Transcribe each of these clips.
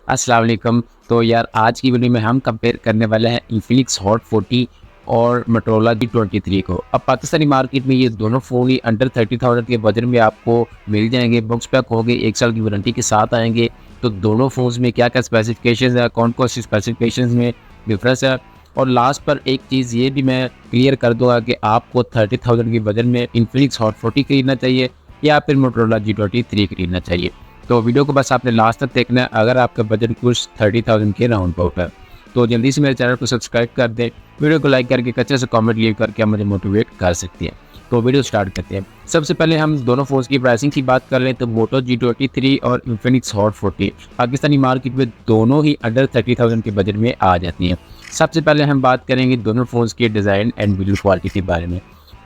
अस्सलाम वालेकुम। तो यार आज की वीडियो में हम कंपेयर करने वाले हैं इन्फिनिक्स हॉट 40 और मोटोरोला G23 को। अब पाकिस्तानी मार्केट में ये दोनों फ़ोन ही अंडर 30,000 के बजट में आपको मिल जाएंगे। बॉक्स पैक होंगे, 1 साल की वारंटी के साथ आएंगे। तो दोनों फ़ोन्स में क्या क्या स्पेसिफिकेशन है, कौन कौन सी स्पेसिफिकेशन में डिफरेंस है। और लास्ट पर एक चीज़ ये भी मैं क्लियर कर दूंगा कि आपको 30,000 के बजट में इन्फिनिक्स हॉट 40 खरीदना चाहिए या फिर मोटोरोला G23 खरीदना चाहिए। तो वीडियो को बस आपने लास्ट तक देखना है। अगर आपका बजट कुछ 30,000 के राउंड अबाउट है तो जल्दी से मेरे चैनल को सब्सक्राइब कर दें, वीडियो को लाइक करके अच्छे से कमेंट लीव करके आप मुझे मोटिवेट कर सकती हैं। तो वीडियो स्टार्ट करते हैं। सबसे पहले हम दोनों फ़ोन्स की प्राइसिंग की बात कर लें तो मोटो G23 और इन्फिनिक्स हॉट 40 पाकिस्तानी मार्केट में दोनों ही अंडर 30,000 के बजट में आ जाती हैं। सबसे पहले हम बात करेंगे दोनों फ़ोन्स के डिज़ाइन एंड बिल्ड क्वालिटी के बारे में।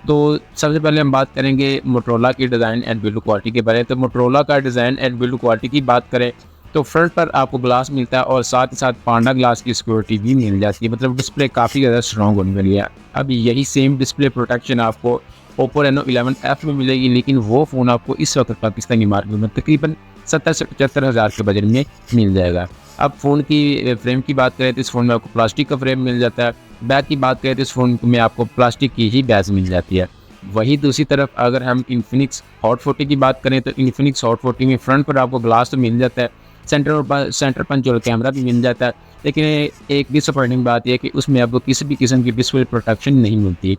तो सबसे पहले हम बात करेंगे मोटोरोला की डिज़ाइन एंड बिल्ड क्वालिटी के बारे में। तो मोटोरोला का डिज़ाइन एंड बिल्ड क्वालिटी की बात करें तो फ्रंट पर आपको ग्लास मिलता है और साथ ही साथ पांडा ग्लास की सिक्योरिटी भी मिल जाती है। मतलब डिस्प्ले काफ़ी ज़्यादा स्ट्रॉन्ग होने वाली है। अब यही सेम डिस्प्ले प्रोटेक्शन आपको ओप्पो रेनो 11F में मिलेगी, लेकिन वो फ़ोन आपको इस वक्त पाकिस्तानी मार्केट में तकरीबन 70 से 75 हज़ार के बजट में मिल जाएगा। अब फ़ोन की फ्रेम की बात करें तो इस फ़ोन में आपको प्लास्टिक का फ्रेम मिल जाता है। बैक की बात करें तो इस फ़ोन में आपको प्लास्टिक की ही बैच मिल जाती है। वहीं दूसरी तरफ अगर हम इन्फिनिक्स हॉट 40 की बात करें तो इन्फिनिक्स हॉट 40 में फ्रंट पर आपको ग्लास तो मिल जाता है, सेंटर पंच और कैमरा भी मिल जाता है, लेकिन एक डिसअपॉइंटिंग बात यह है कि उसमें आपको किसी भी किस्म की डिस्प्ले प्रोटेक्शन नहीं मिलती।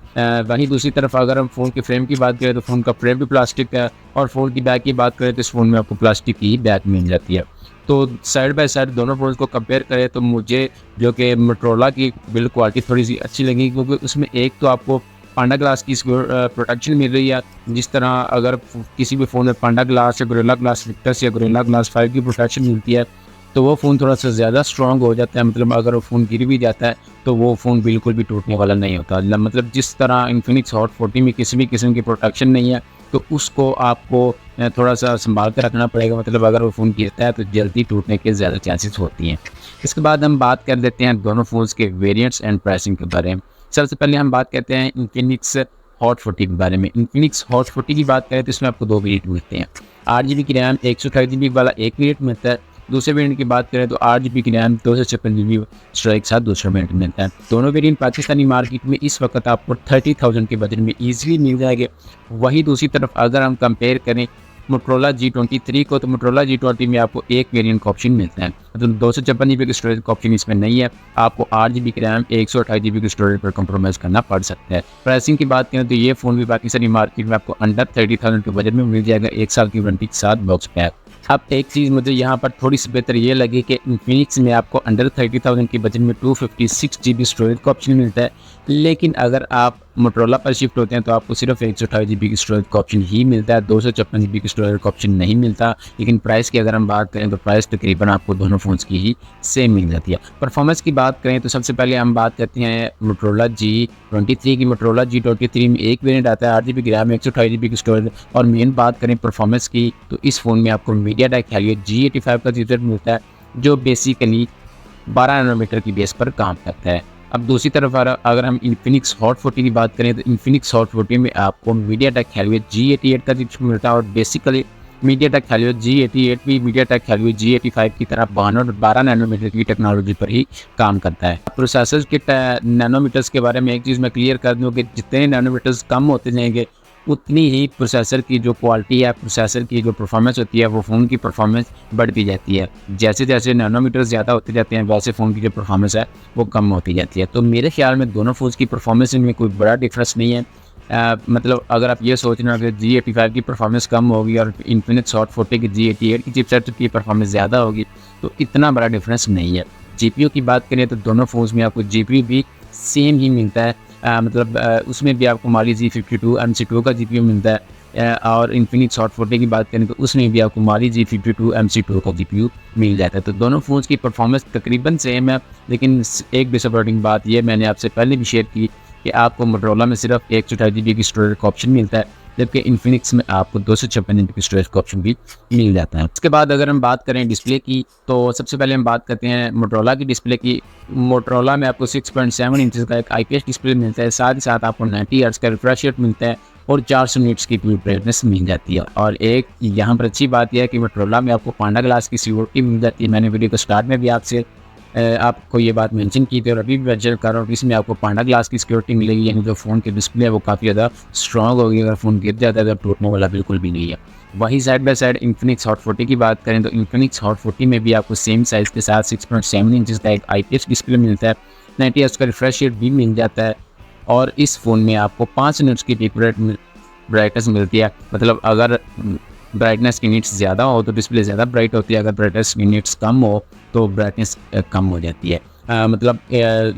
वहीं दूसरी तरफ अगर हम फ़ोन के फ्रेम की बात करें तो फ़ोन का फ्रेम भी प्लास्टिक है और फ़ोन की बैक की बात करें तो इस फ़ोन में आपको प्लास्टिक की बैक मिल जाती है। तो साइड बाय साइड दोनों फ़ोन्स को कंपेयर करें तो मुझे जो कि मोटोरोला की बिल्ड क्वालिटी थोड़ी सी अच्छी लगी, क्योंकि उसमें एक तो आपको पांडा ग्लास की प्रोटेक्शन मिल रही है। जिस तरह अगर किसी भी फ़ोन में पांडा ग्लास या गोरिल्ला ग्लास विक्टस या गोरिल्ला ग्लास 5 की प्रोटेक्शन मिलती है तो वो फ़ोन थोड़ा सा ज़्यादा स्ट्रॉन्ग हो जाता है। मतलब अगर वो फ़ोन गिर भी जाता है तो वो फ़ोन बिल्कुल भी टूटने वाला नहीं होता। मतलब जिस तरह इन्फिनिक्स हॉट 40 में किसी भी किस्म की प्रोटेक्शन नहीं है तो उसको आपको थोड़ा सा संभाल कर रखना पड़ेगा। मतलब अगर वो फ़ोन गिरता है तो जल्दी टूटने के ज़्यादा चांसेस होती हैं। इसके बाद हम बात कर देते हैं दोनों फ़ोन्स के वेरिएंट्स एंड प्राइसिंग के बारे में। सबसे पहले हम बात करते हैं इन्फिनिक्स हॉट 40 के बारे में। इन्फिनिक्स हॉट 40 की बात करें तो इसमें आपको 2 वेरिएंट मिलते हैं। 8 GB की रैम 128 GB वाला एक वेरिएंट मिलता है। दूसरे वेरिएंट की बात करें तो 8 GB की रैम 256 GB स्टोरेज के साथ दूसरा वेरिएंट मिलता है। दोनों वेरिएंट पाकिस्तानी मार्केट में इस वक्त आपको 30,000 के बजट में ईजिली मिल जाएंगे। वहीं दूसरी तरफ अगर हम कंपेयर करें मोटोरोला G23 को तो मोटोरोला G20 में आपको एक वेरिएंट का ऑप्शन मिलता है। मतलब 256 GB की स्टोरेज का ऑप्शन इसमें नहीं है। आपको 8 GB की रैम 128 GB की स्टोरेज पर कॉम्प्रोमाइज़ करना पड़ सकता है। प्राइसिंग की बात करें तो ये फ़ोन भी पाकिस्तानी मार्केट में आपको अंडर 30,000 के बजट में मिल जाएगा, 1 साल की वारंटी के साथ बॉक्स पैक। अब एक चीज़ मुझे यहाँ पर थोड़ी सी बेहतर ये लगी कि इन्फिनिक्स में आपको अंडर 30,000 के बजट में 256 GB स्टोरेज का ऑप्शन मिलता है, लेकिन अगर आप मोटोरोला पर शिफ्ट होते हैं तो आपको सिर्फ 128 GB की स्टोरेज का ऑप्शन ही मिलता है, 256 GB की स्टोरेज का ऑप्शन नहीं मिलता। लेकिन प्राइस की अगर हम बात करें तो प्राइस तकरीबन आपको दोनों फ़ोन्स की ही सेम मिल जाती है। परफॉर्मेंस की बात करें तो सबसे पहले हम बात करते हैं मोटोरोला G23 की। मोटोरोला G23 में एक वेरिएंट आता है 8 GB की रैम 128 GB की स्टोरेज। और मेन बात करें परफॉर्मेंस की तो इस फ़ोन में आपको मीडियाटेक हेलियो G85 का चिपसेट मिलता है, जो बेसिकली 12 नैनोमीटर की बेस पर काम करता है। अब दूसरी तरफ अगर हम इन्फिनिक्स हॉट 40 की बात करें तो इन्फिनिक्स हॉट 40 में आपको मीडियाटेक हेलियो G88 का चिपसेट मिलता है और बेसिकली मीडियाटेक हेलियो G88 भी मीडियाटेक हेलियो G85 की तरह 12 नैनोमीटर की टेक्नोलॉजी पर ही काम करता है। प्रोसेसर के नैनोमीटर्स के बारे में एक चीज़ मैं क्लियर कर दूँ कि जितने नैनोमीटर्स कम होते जाएंगे उतनी ही प्रोसेसर की जो क्वालिटी है, प्रोसेसर की जो परफॉर्मेंस होती है वो फ़ोन की परफॉर्मेंस बढ़ती जाती है। जैसे जैसे नैनोमीटर ज़्यादा होते जाते हैं वैसे फ़ोन की जो परफॉर्मेंस है वो कम होती जाती है। तो मेरे ख्याल में दोनों फ़ोन्स की परफॉर्मेंस में कोई बड़ा डिफरेंस नहीं है। मतलब अगर आप ये सोच रहे हो कि G85 की परफॉर्मेंस कम होगी और इन्फिनिक्स हॉट 40 की G88 की चिपसेट की परफॉर्मेंस ज़्यादा होगी तो इतना बड़ा डिफरेंस नहीं है। GPU की बात करें तो दोनों फ़ोन्स में आपको GPU भी सेम ही मिलता है। मतलब उसमें भी आपको Mali G52 MC2 का GPU मिलता है। और इन्फिनिक्स हॉट 40 की बात करें तो उसमें भी आपको Mali G52 MC2 का GPU मिल जाता है। तो दोनों फ़ोन्स की परफॉर्मेंस तकरीबन सेम है, लेकिन एक डिसअपॉइंटिंग बात ये मैंने आपसे पहले भी शेयर की कि आपको मोटोरोला में सिर्फ 128 GB की स्टोरेज का ऑप्शन मिलता है, जबकि इन्फिनिक्स में आपको 256 इंच की स्टोरेज का ऑप्शन भी मिल जाता है। उसके बाद अगर हम बात करें डिस्प्ले की, तो सबसे पहले हम बात करते हैं मोटरोला की डिस्प्ले की। मोटरोला में आपको 6.7 इंचज़ का एक IPS डिस्प्ले मिलता है, साथ ही साथ आपको 90 हर्ट्ज़ का रिफ्रेश रेट मिलता है और 400 निट्स की पीक ब्राइटनेस मिल जाती है। और एक यहाँ पर अच्छी बात यह है कि मोटरोला में आपको पांडा ग्लास की सिक्योरिटी मिल जाती है। मैंने वीडियो के स्टार्ट में भी आपसे आपको ये बात मेंशन की थी और अभी भी मेंशन कर रहा हूँ कि इसमें आपको पांडा ग्लास की सिक्योरिटी मिलेगी, यानी जो फ़ोन की डिस्प्ले है वो काफ़ी ज़्यादा स्ट्रॉन्ग होगी, अगर फ़ोन गिर जाता है तो टूटने वाला बिल्कुल भी नहीं है। वहीं side by side Infinix hot 40 की बात करें तो इन्फिनिक्स हॉट 40 में भी आपको सेम साइज़ के साथ 6.7 इंचज़ का एक IPS डिस्प्ले मिलता है, 90 हर्ट्ज़ का रिफ्रेश रेट भी मिल जाता है और इस फ़ोन में आपको 5 निट्स की पीक ब्राइटनेस मिलती है। मतलब अगर ब्राइटनेस की निट्स ज़्यादा हो तो डिस्प्ले ज़्यादा ब्राइट होती है, अगर ब्राइटनेस की निट्स कम हो तो ब्राइटनेस कम हो जाती है। मतलब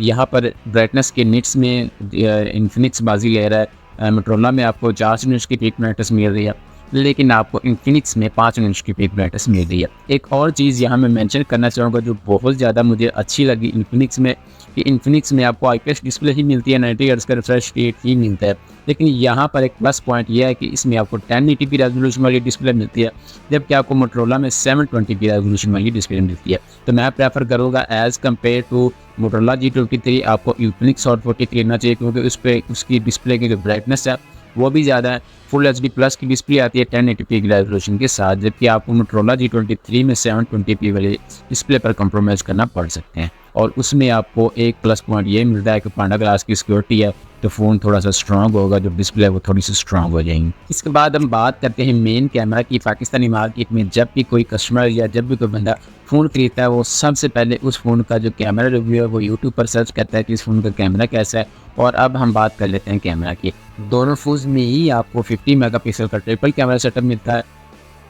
यहाँ पर ब्राइटनेस के निट्स में इन्फिनिक्स बाजी ले रहा है। मोटरोला में आपको 400 निट्स की पीक ब्राइटनेस मिल रही है, लेकिन आपको इन्फिनिक्स में 5 निट्स की पीक ब्राइटनेस मिल रही है। एक और चीज़ यहाँ मैं मेंशन करना चाहूँगा जो बहुत ज़्यादा मुझे अच्छी लगी इन्फिनिक्स में, कि इन्फिनिक्स में आपको IPS डिस्प्ले ही मिलती है, 90 हर्ट्ज़ का रिफ्रेश रेट ही मिलता है, लेकिन यहाँ पर एक प्लस पॉइंट यह है कि इसमें आपको 1080p रेजोल्यूशन वाली डिस्प्ले मिलती है, जबकि आपको मोटरोला में 720p रेजोल्यूशन वाली डिस्प्ले मिलती है। तो मैं प्रेफर करूँगा as compare to Motorola G23 आपको इन्फिनिक्स हॉट 40 खरीदना चाहिए, क्योंकि उस पर उसकी डिस्प्ले की जो ब्राइटनेस है वो भी ज़्यादा है। फुल HD प्लस की डिस्प्ले आती है 1080p की रेजोल्यूशन के साथ, जबकि आपको मोटरोला G23 में 720p वाली डिस्प्ले पर कंप्रोमाइज़ करना पड़ सकते हैं। और उसमें आपको एक प्लस पॉइंट ये मिलता है कि पांडा ग्लास की सिक्योरिटी है, तो फ़ोन थोड़ा सा स्ट्रॉन्ग होगा, जो डिस्प्ले है वो थोड़ी सी स्ट्रॉन्ग हो जाएंगी। इसके बाद हम बात करते हैं मेन कैमरा की। पाकिस्तानी मार्केट में जब भी कोई कस्टमर या जब भी कोई बंदा फ़ोन खरीदता है, वो सबसे पहले उस फ़ोन का जो कैमरा रिव्यू है वो यूट्यूब पर सर्च करता है कि इस फ़ोन का कैमरा कैसा है। और अब हम बात कर लेते हैं कैमरा की। दोनों फ़ोन्स में ही आपको 50 मेगापिक्सल का ट्रिपल कैमरा सेटअप मिलता है।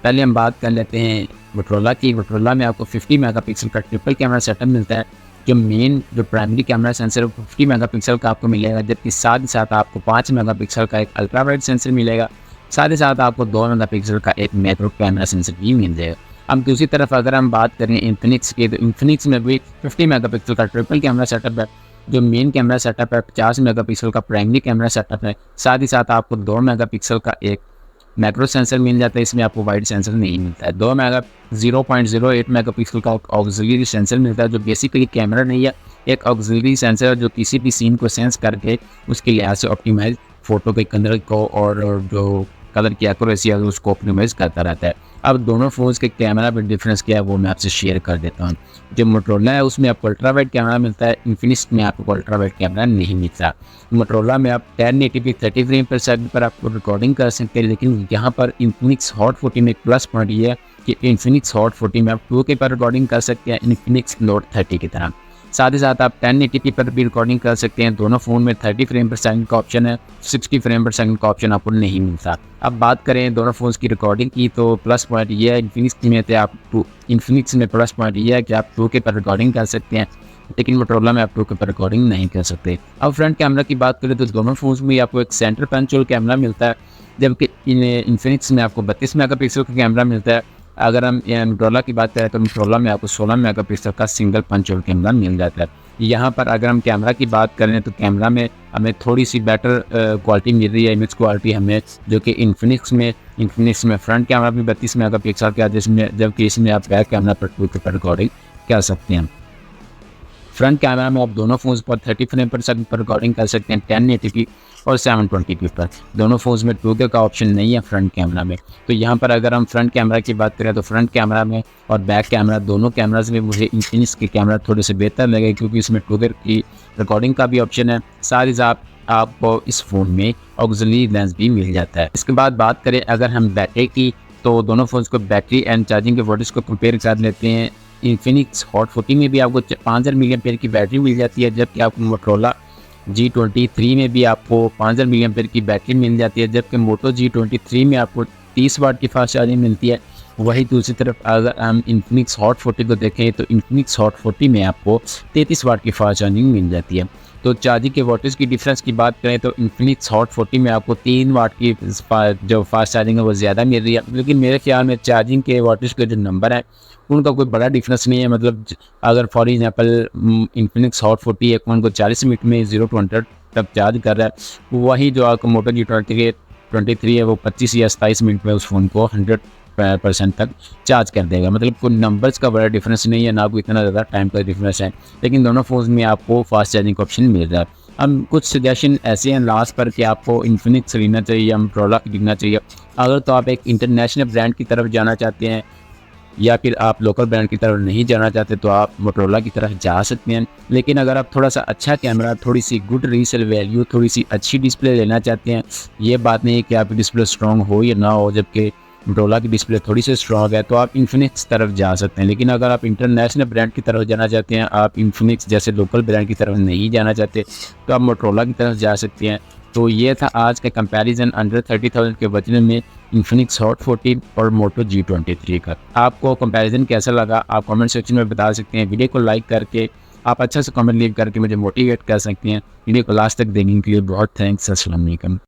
पहले हम बात कर लेते हैं मोटरोला की। मोटरोला में आपको 50 मेगापिक्सल का ट्रिपल कैमरा सेटअप मिलता है। जो प्राइमरी कैमरा सेंसर है 50 मेगापिक्सल का आपको मिलेगा, जबकि साथ ही साथ आपको 5 मेगापिक्सल का एक अल्ट्रा वाइड सेंसर मिलेगा, साथ ही साथ आपको 2 मेगापिक्सल का एक मैक्रो कैमरा सेंसर भी मिल जाएगा। अब दूसरी तरफ अगर हम बात करें इन्फिनिक्स की, तो इन्फिनिक्स में भी 50 मेगापिक्सल का ट्रिपल कैमरा सेटअप है। जो मेन कैमरा सेटअप है 50 मेगापिक्सल का प्राइमरी कैमरा सेटअप है, साथ ही साथ आपको 2 मेगापिक्सल का एक मैक्रो सेंसर मिल जाता है। इसमें आपको वाइड सेंसर नहीं मिलता है। 0.08 मेगापिक्सल का ऑक्सिलरी सेंसर मिलता है, जो बेसिकली कैमरा नहीं है, एक ऑक्सिलरी सेंसर है जो किसी भी सीन को सेंस करके उसके लिहाज से ऑप्टिमाइज फोटो के कलर को और जो कलर की एक्यूरेसी है उसको ऑप्टिमाइज करता रहता है। अब दोनों फ़ोन्स के कैमरा में डिफरेंस क्या है वो मैं आपसे शेयर कर देता हूँ। जो मोटरोला है उसमें आपको अल्ट्रा वाइड कैमरा मिलता है, इन्फिनिक्स में आपको अल्ट्रा वाइड कैमरा नहीं मिलता। मोटरोला में आप 1080p 30 फ्रेम पर सेकंड पर आपको रिकॉर्डिंग कर सकते हैं, लेकिन यहाँ पर इन्फिनिक्स हॉट 40 में एक प्लस पॉइंट ये है कि इन्फिनिक्स हॉट 40 में आप 2K पर रिकॉर्डिंग कर सकते हैं, इन्फिनिक्स नोट 30 की तरह। साथ ही साथ आप 1080p पर भी रिकॉर्डिंग कर सकते हैं। दोनों फ़ोन में 30 फ्रेम पर सेकंड का ऑप्शन है, 60 फ्रेम पर सेकंड का ऑप्शन आपको नहीं मिलता। अब बात करें दोनों फ़ोन्स की रिकॉर्डिंग की, तो प्लस पॉइंट ये है इन्फिनिक्स में प्लस पॉइंट ये है कि आप 2K पर रिकॉर्डिंग कर सकते हैं, लेकिन मोटरोला में आप 2K पर रिकॉर्डिंग नहीं कर सकते। अब फ्रंट कैमरा की बात करें तो दोनों फ़ोन्स में आपको एक सेंटर पंच कैमरा मिलता है, जबकि इन्फिनिक्स में आपको 32 मेगापिक्सल का कैमरा मिलता है। अगर हम मोटरोला की बात करें तो मोटरोला में आपको 16 मेगापिक्सल का सिंगल पंच होल कैमरा मिल जाता है। यहाँ पर अगर हम कैमरा की बात करें तो कैमरा में हमें थोड़ी सी बेटर क्वालिटी मिल रही है, इमेज क्वालिटी हमें, जो कि इन्फिनिक्स में फ्रंट कैमरा भी 32 मेगापिक्सल का, जबकि इसमें आप बैक कैमरा पर 2K पर रिकॉर्डिंग कर सकते हैं। फ्रंट कैमरा में आप दोनों फ़ोन्स पर 30 फ्रेम पर सेकंड पर रिकॉर्डिंग कर सकते हैं, 1080p और 720p पर। दोनों फ़ोन्स में 2K का ऑप्शन नहीं है फ्रंट कैमरा में। तो यहाँ पर अगर हम फ्रंट कैमरा की बात करें तो फ्रंट कैमरा में और बैक कैमरा दोनों कैमराज में मुझे इन्फिनिक्स के कैमरा थोड़े से बेहतर लगे, क्योंकि इसमें 2K की रिकॉर्डिंग का भी ऑप्शन है, साथ ही साथ आपको इस फ़ोन में ऑक्सिलरी लेंस भी मिल जाता है। इसके बाद बात करें अगर हम बैटरी की, तो दोनों फ़ोन्स को बैटरी एंड चार्जिंग के वोल्टेज को कंपेयर कर लेते हैं। इन्फिनिक्स हॉट 40 में भी आपको 5000 mAh की बैटरी मिल जाती है, जबकि आपको मोटरोला G23 में भी आपको 5000 mAh की बैटरी मिल जाती है, जबकि मोटो G23 में आपको 30 वाट की फास्ट चार्जिंग मिलती है। वही दूसरी तरफ अगर हम इन्फिनिक्स हॉट 40 को देखें तो इन्फिनिक्स हॉट 40 में आपको 33 वाट की फास्ट चार्जिंग मिल जाती है। तो चार्जिंग के वोल्टेज की डिफरेंस की बात करें तो इन्फिनिक्स हॉट 40 में आपको 3 वाट की जो फास्ट चार्जिंग है वो ज़्यादा मिल रही है, लेकिन मेरे ख्याल में चार्जिंग के वोल्टेज के जो नंबर है उनका कोई बड़ा डिफरेंस नहीं है। मतलब अगर फॉर एग्जांपल इन्फिनिक्स हॉट 40 एक फ़ोन को 40 मिनट में 0 to 100 तक चार्ज कर रहा है, वही जो आपको मोटो G23 के 23 है वो 25 या 27 मिनट में उस फ़ोन को 100% तक चार्ज कर देगा। मतलब कोई नंबर्स का बड़ा डिफरेंस नहीं है, ना कोई इतना ज़्यादा टाइम का डिफरेंस है, लेकिन दोनों फ़ोन्स में आपको फास्ट चार्जिंग का ऑप्शन मिल रहा है। अब कुछ सजेशन ऐसे हैं लास्ट पर कि आपको इन्फिनिक्स लेना चाहिए या मोटोरोला खरीदना चाहिए। अगर तो आप एक इंटरनेशनल ब्रांड की तरफ जाना चाहते हैं या फिर आप लोकल ब्रांड की तरफ नहीं जाना चाहते तो आप मोटोरोला की तरफ जा सकते हैं। लेकिन अगर आप थोड़ा सा अच्छा कैमरा, थोड़ी सी गुड रीसेल वैल्यू, थोड़ी सी अच्छी डिस्प्ले लेना चाहते हैं, ये बात नहीं है कि आपकी डिस्प्ले स्ट्रॉन्ग हो या ना हो, जबकि मोटोरोला की डिस्प्ले थोड़ी सी स्ट्रॉन्ग है, तो आप इन्फिनिक्स तरफ जा सकते हैं। लेकिन अगर आप इंटरनेशनल ब्रांड की तरफ जाना चाहते हैं, आप इन्फिनिक्स जैसे लोकल ब्रांड की तरफ नहीं जाना चाहते, तो आप मोटोरोला की तरफ जा सकते हैं। तो ये था आज का कंपैरिजन अंडर 30,000 के बजट में इन्फिनिक्स हॉट 14 और मोटो G23 का। आपको कंपैरिजन कैसा लगा आप कमेंट सेक्शन में बता सकते हैं। वीडियो को लाइक करके आप अच्छा सा कमेंट लीव करके मुझे मोटिवेट कर सकते हैं। वीडियो को लास्ट तक देखने के लिए बहुत थैंक्स। अस्सलाम वालेकुम।